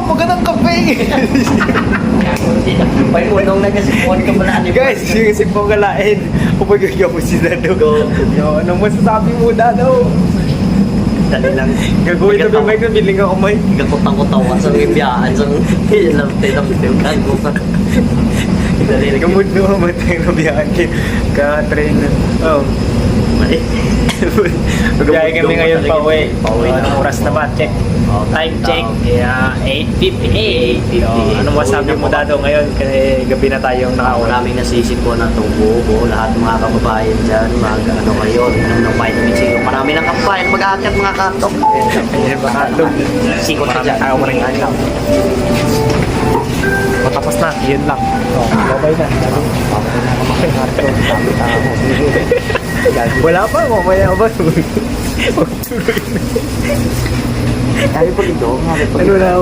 magandang kape. May unong na kasi phone ka pala ni Guys, yung si Pong kalain. Upagagyaw ko si Dado. Yo, anong masasabi mo, Dado? Dali lang. Gagawin na ba may kabiling ako may? Gagutang-kutaw ka sa ibiyahan sa tinang-tinang ko pa. Dali lang. Gamod na mamatay na biyahan ka-train. Oh. Mali. Biyahe kami ngayon pa uwi. Pauwi na. Anong oras na ba? Check. Time check. Yeah, 8:50. Anong masabi mo, Dado, ngayon? Kasi gabi na tayong nakauwi. Maraming nasisip ko na itong buo lahat ng mga kababayan dyan, ano kayo, ng vitamin C. Marami ng kababayan, mag-aakyat mga katok. Kaya baka doon. Sikot ka dyan. Ayaw mo rin ayaw. Matapos na, yun lang. Babay na. Wala pa, mamaya ba? Tayo po dito, Ano na